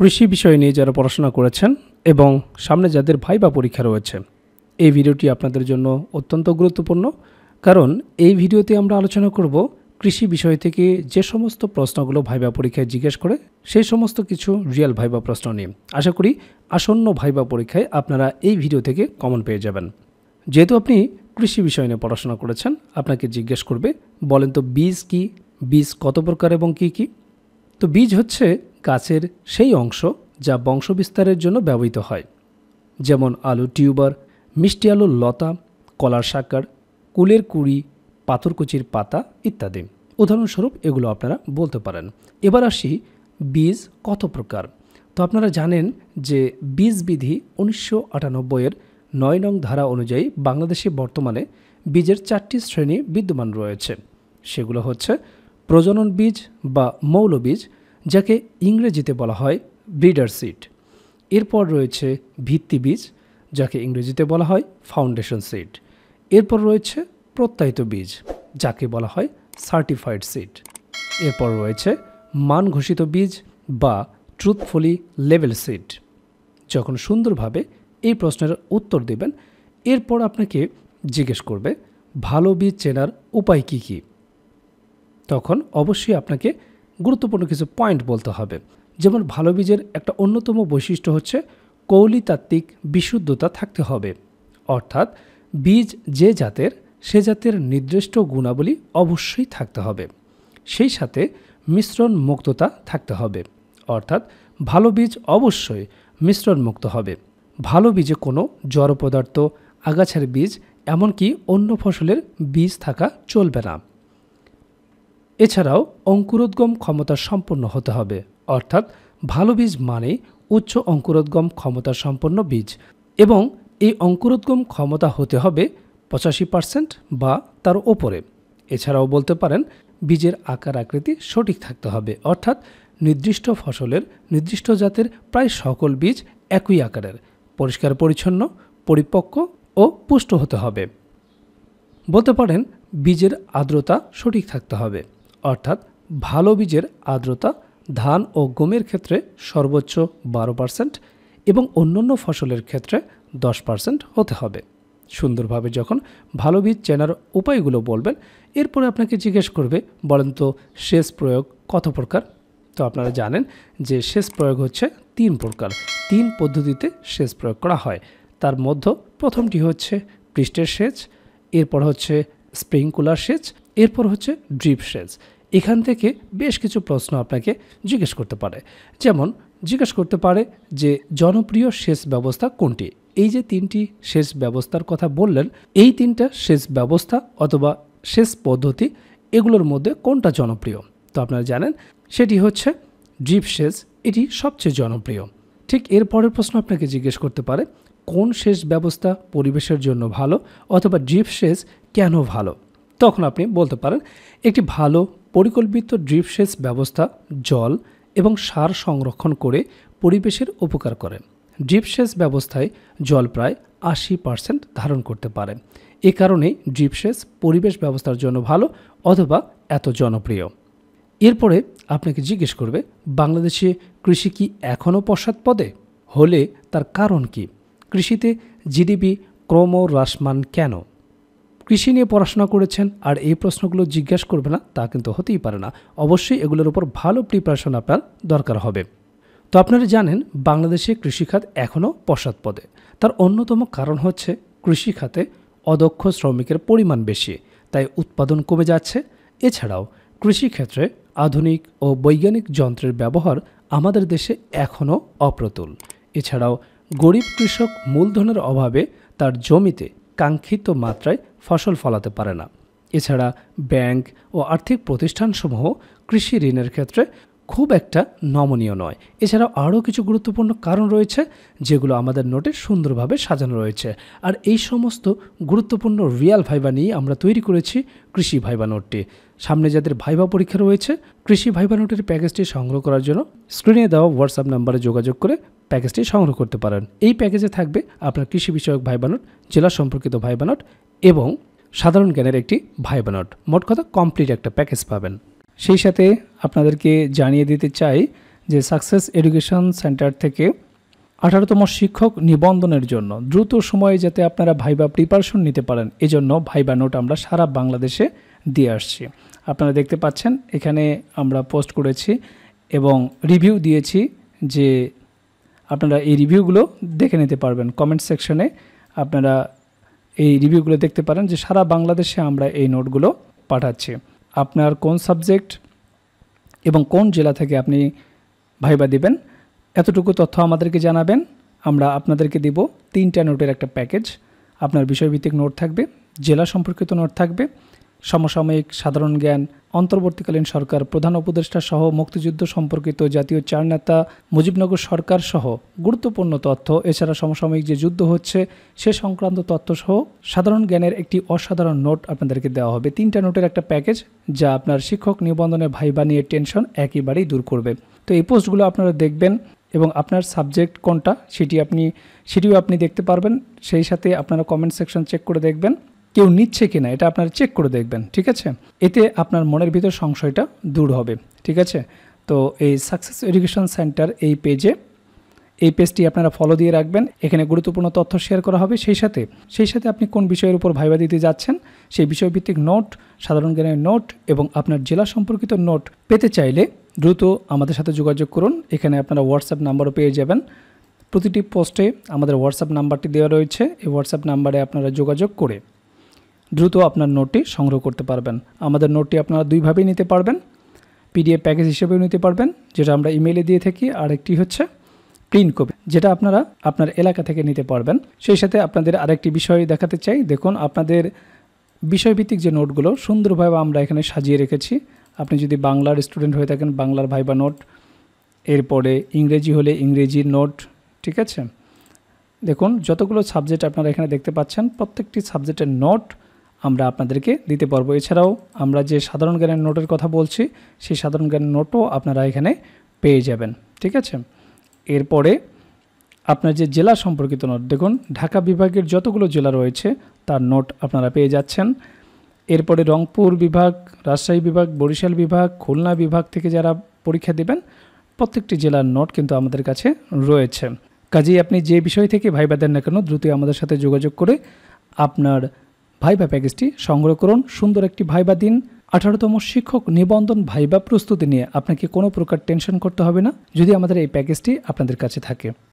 কৃষি বিষয় নিয়ে যারা পড়াশোনা করেছেন এবং সামনে যাদের ভাইবা পরীক্ষা রয়েছে, এই ভিডিওটি আপনাদের জন্য অত্যন্ত গুরুত্বপূর্ণ। কারণ এই ভিডিওতে আমরা আলোচনা করব কৃষি বিষয় থেকে যে সমস্ত প্রশ্নগুলো ভাইবা পরীক্ষায় জিজ্ঞেস করে সেই সমস্ত কিছু রিয়েল ভাইবা প্রশ্ন নিয়ে। আশা করি আসন্ন ভাইবা পরীক্ষায় আপনারা এই ভিডিও থেকে কমন পেয়ে যাবেন। যেহেতু আপনি কৃষি বিষয় নিয়ে পড়াশোনা করেছেন, আপনাকে জিজ্ঞেস করবে বলেন তো বীজ কি, বীজ কত প্রকার এবং কি কি। তো বীজ হচ্ছে গাছের সেই অংশ যা বংশবিস্তারের জন্য ব্যবহৃত হয়, যেমন আলু টিউবার, মিষ্টি আলুর লতা, কলার শাকার, কুলের কুড়ি, পাথরকুচির পাতা ইত্যাদি। উদাহরণস্বরূপ এগুলো আপনারা বলতে পারেন। এবার আসি বীজ কত প্রকার। তো আপনারা জানেন যে বীজ বিধি 1998-এর 9 নং ধারা অনুযায়ী বাংলাদেশে বর্তমানে বীজের 4টি শ্রেণী বিদ্যমান রয়েছে। সেগুলো হচ্ছে প্রজনন বীজ বা মৌল বীজ, যাকে ইংরেজিতে বলা হয় ব্রিডার সিড। এরপর রয়েছে ভিত্তি বীজ, যাকে ইংরেজিতে বলা হয় ফাউন্ডেশন সিড। এরপর রয়েছে প্রত্যায়িত বীজ, যাকে বলা হয় সার্টিফাইড সিড। এরপর রয়েছে মান ঘোষিত বীজ বা ট্রুথফুলি লেভেল সিড। যখন সুন্দরভাবে এই প্রশ্নের উত্তর দেবেন, এরপর আপনাকে জিজ্ঞেস করবে ভালো বীজ চেনার উপায় কী কী। তখন অবশ্যই আপনাকে গুরুত্বপূর্ণ কিছু পয়েন্ট বলতে হবে। যেমন ভালো বীজের একটা অন্যতম বৈশিষ্ট্য হচ্ছে কৌলিতাত্ত্বিক বিশুদ্ধতা থাকতে হবে, অর্থাৎ বীজ যে জাতের সে জাতের নির্দিষ্ট গুণাবলী অবশ্যই থাকতে হবে। সেই সাথে মিশ্রণ মুক্ততা থাকতে হবে, অর্থাৎ ভালো বীজ অবশ্যই মিশ্রণ মুক্ত হবে। ভালো বীজে কোনো জড় পদার্থ, আগাছার বীজ, এমনকি অন্য ফসলের বীজ থাকা চলবে না। এছাড়াও অঙ্কুরোদ্গম ক্ষমতা সম্পন্ন হতে হবে, অর্থাৎ ভালো বীজ মানে উচ্চ অঙ্কুরোদ্গম ক্ষমতা সম্পন্ন বীজ, এবং এই অঙ্কুরোদ্গম ক্ষমতা হতে হবে 85% বা তার ওপরে। এছাড়াও বলতে পারেন বীজের আকার আকৃতি সঠিক থাকতে হবে, অর্থাৎ নির্দিষ্ট ফসলের নির্দিষ্ট জাতের প্রায় সকল বীজ একই আকারের, পরিষ্কার পরিচ্ছন্ন, পরিপক্ক ও পুষ্ট হতে হবে। বলতে পারেন বীজের আর্দ্রতা সঠিক থাকতে হবে, অর্থাৎ ভালো বীজের আর্দ্রতা ধান ও গমের ক্ষেত্রে সর্বোচ্চ 12% এবং অন্যান্য ফসলের ক্ষেত্রে 10% হতে হবে। সুন্দরভাবে যখন ভালো বীজ চেনার উপায়গুলো বলবেন, এরপরে আপনাকে জিজ্ঞেস করবে বলেন তো সেচ প্রয়োগ কত প্রকার। তো আপনারা জানেন যে সেচ প্রয়োগ হচ্ছে 3 প্রকার, 3 পদ্ধতিতে সেচ প্রয়োগ করা হয়। তার মধ্যে প্রথমটি হচ্ছে পৃষ্ঠের সেচ, এরপর হচ্ছে স্প্রিংকুলার সেচ, এরপর হচ্ছে ড্রিপ সেচ। এখান থেকে বেশ কিছু প্রশ্ন আপনাকে জিজ্ঞেস করতে পারে। যেমন জিজ্ঞেস করতে পারে যে জনপ্রিয় সেচ ব্যবস্থা কোনটি। এই যে 3টি সেচ ব্যবস্থার কথা বললেন, এই 3টা সেচ ব্যবস্থা অথবা সেচ পদ্ধতি, এগুলোর মধ্যে কোনটা জনপ্রিয়। তো আপনারা জানেন সেটি হচ্ছে ড্রিপ সেচ, এটি সবচেয়ে জনপ্রিয়। ঠিক এর পরের প্রশ্ন আপনাকে জিজ্ঞেস করতে পারে কোন সেচ ব্যবস্থা পরিবেশের জন্য ভালো, অথবা ড্রিপ সেচ কেন ভালো। তখন আপনি বলতে পারেন একটি ভালো পরিকল্পিত ড্রিপ সেচ ব্যবস্থা জল এবং সার সংরক্ষণ করে পরিবেশের উপকার করে। ড্রিপ সেচ ব্যবস্থায় জল প্রায় 80% ধারণ করতে পারে। এ কারণেই ড্রিপ সেচ পরিবেশ ব্যবস্থার জন্য ভালো অথবা এত জনপ্রিয়। এরপরে আপনাকে জিজ্ঞেস করবে বাংলাদেশে কৃষি কি এখনও পশ্চাৎপদে, হলে তার কারণ কি। কৃষিতে জিডিপি ক্রমহ্রাসমান কেন। কৃষি নিয়ে পড়াশোনা করেছেন আর এই প্রশ্নগুলো জিজ্ঞাসা করবে না তা কিন্তু হতেই পারে না। অবশ্যই এগুলোর উপর ভালো প্রিপারেশন আপনার দরকার হবে। তো আপনারা জানেন বাংলাদেশে কৃষিখাত এখনও পশ্চাৎপদে। তার অন্যতম কারণ হচ্ছে কৃষিখাতে অদক্ষ শ্রমিকের পরিমাণ বেশি, তাই উৎপাদন কমে যাচ্ছে। এছাড়াও কৃষিক্ষেত্রে আধুনিক ও বৈজ্ঞানিক যন্ত্রের ব্যবহার আমাদের দেশে এখনও অপ্রতুল। এছাড়াও গরিব কৃষক মূলধনের অভাবে তার জমিতে কাঙ্ক্ষিত মাত্রায় ফসল ফলাতে পারে না। এছাড়া ব্যাংক ও আর্থিক প্রতিষ্ঠানসমূহ কৃষি ঋণের ক্ষেত্রে খুব একটা নমনীয় নয়। এছাড়াও আরও কিছু গুরুত্বপূর্ণ কারণ রয়েছে যেগুলো আমাদের নোটে সুন্দরভাবে সাজানো রয়েছে। আর এই সমস্ত গুরুত্বপূর্ণ রিয়াল ভাইবা নিয়ে আমরা তৈরি করেছি কৃষি ভাইবা নোটটি। সামনে যাদের ভাইবা পরীক্ষা রয়েছে, কৃষি ভাইবা নোটের প্যাকেজটি সংগ্রহ করার জন্য স্ক্রিনে দেওয়া হোয়াটসঅ্যাপ নাম্বারে যোগাযোগ করে প্যাকেজটি সংগ্রহ করতে পারেন। এই প্যাকেজে থাকবে আপনার কৃষি বিষয়ক ভাইবা নোট, জেলা সম্পর্কিত ভাইবা নোট এবং সাধারণ জ্ঞানের একটি ভাইবা নোট। মোট কথা কমপ্লিট একটা প্যাকেজ পাবেন। সেই সাথে আপনাদেরকে জানিয়ে দিতে চাই যে সাকসেস এডুকেশন সেন্টার থেকে 18তম শিক্ষক নিবন্ধনের জন্য দ্রুত সময়ে যাতে আপনারা ভাইবা প্রিপারেশন নিতে পারেন, এজন্য ভাইবা নোট আমরা সারা বাংলাদেশে দিয়ে আসছি। আপনারা দেখতে পাচ্ছেন এখানে আমরা পোস্ট করেছি এবং রিভিউ দিয়েছি, যে আপনারা এই রিভিউগুলো দেখে নিতে পারবেন। কমেন্ট সেকশনে আপনারা এই রিভিউগুলো দেখতে পারেন যে সারা বাংলাদেশে আমরা এই নোটগুলো পাঠাচ্ছি। আপনার কোন সাবজেক্ট এবং কোন জেলা থেকে আপনি ভাইবা দিবেন এতটুকু তথ্য আমাদেরকে জানাবেন। আমরা আপনাদেরকে দিব 3টা নোটের একটা প্যাকেজ। আপনার বিষয়ভিত্তিক নোট থাকবে, জেলা সম্পর্কিত নোট থাকবে, সমসাময়িক সাধারণ জ্ঞান, অন্তর্বর্তীকালীন সরকার, প্রধান উপদেষ্টা সহ মুক্তিযুদ্ধ সম্পর্কিত জাতীয় 4 নেতা, মুজিবনগর সরকার সহ গুরুত্বপূর্ণ তথ্য, এছাড়া সমসাময়িক যে যুদ্ধ হচ্ছে সে সংক্রান্ত তথ্য সহ সাধারণ জ্ঞানের একটি অসাধারণ নোট আপনাদেরকে দেওয়া হবে। 3টা নোটের একটা প্যাকেজ যা আপনার শিক্ষক নিবন্ধনে ভাইবা নিয়ে টেনশন একেবারেই দূর করবে। তো এই পোস্টগুলো আপনারা দেখবেন এবং আপনার সাবজেক্ট কোনটা সেটিও আপনি দেখতে পারবেন। সেই সাথে আপনারা কমেন্ট সেকশন চেক করে দেখবেন কেউ নিচ্ছে কিনা, এটা আপনারা চেক করে দেখবেন, ঠিক আছে? এতে আপনার মনের ভিতর সংশয়টা দূর হবে, ঠিক আছে? তো এই সাকসেস এডুকেশন সেন্টার এই পেজটি আপনারা ফলো দিয়ে রাখবেন। এখানে গুরুত্বপূর্ণ তথ্য শেয়ার করা হবে। সেই সাথে আপনি কোন বিষয়ের উপর ভাইবা দিতে যাচ্ছেন সেই বিষয়ভিত্তিক নোট, সাধারণ জ্ঞানের নোট এবং আপনার জেলা সম্পর্কিত নোট পেতে চাইলে দ্রুত আমাদের সাথে যোগাযোগ করুন। এখানে আপনারা হোয়াটসঅ্যাপ নাম্বারও পেয়ে যাবেন। প্রতিটি পোস্টে আমাদের হোয়াটসঅ্যাপ নাম্বারটি দেওয়া রয়েছে। এই হোয়াটসঅ্যাপ নাম্বারে আপনারা যোগাযোগ করে দ্রুত আপনার নোটটি সংগ্রহ করতে পারবেন। আমাদের নোটটি আপনারা দুইভাবেই নিতে পারবেন, পিডিএফ প্যাকেজ হিসেবেও নিতে পারবেন, যেটা আমরা ইমেইলে দিয়ে থাকি, আর একটি হচ্ছে প্রিন্ট কপি, যেটা আপনারা আপনার এলাকা থেকে নিতে পারবেন। সেই সাথে আপনাদের আরেকটি বিষয় দেখাতে চাই। দেখুন আপনাদের বিষয়ভিত্তিক যে নোটগুলো সুন্দরভাবে আমরা এখানে সাজিয়ে রেখেছি। আপনি যদি বাংলার স্টুডেন্ট হয়ে থাকেন বাংলার ভাইবা নোট, এরপরে ইংরেজি হলে ইংরেজির নোট, ঠিক আছে? দেখুন যতগুলো সাবজেক্ট আপনারা এখানে দেখতে পাচ্ছেন প্রত্যেকটি সাবজেক্টের নোট আমরা আপনাদেরকে দিতে পারবো। এছাড়াও আমরা যে সাধারণ জ্ঞানের নোটের কথা বলছি সেই সাধারণ জ্ঞানের নোটও আপনারা এখানে পেয়ে যাবেন, ঠিক আছে? এরপরে আপনার যে জেলা সম্পর্কিত নোট, দেখুন ঢাকা বিভাগের যতগুলো জেলা রয়েছে তার নোট আপনারা পেয়ে যাচ্ছেন। এরপরে রংপুর বিভাগ, রাজশাহী বিভাগ, বরিশাল বিভাগ, খুলনা বিভাগ থেকে যারা পরীক্ষা দেবেন প্রত্যেকটি জেলার নোট কিন্তু আমাদের কাছে রয়েছে। কাজেই আপনি যে বিষয় থেকে ভাইবা দেন না কেন দ্রুত আমাদের সাথে যোগাযোগ করে আপনার ভাইবা প্যাকেজটি সংগ্রহ করুন। সুন্দর একটি ভাইবা দিন। 18তম শিক্ষক নিবন্ধন ভাইবা প্রস্তুতি নিয়ে আপনাকে কোনো প্রকার টেনশন করতে হবে না যদি আমাদের এই প্যাকেজটি আপনাদের কাছে থাকে।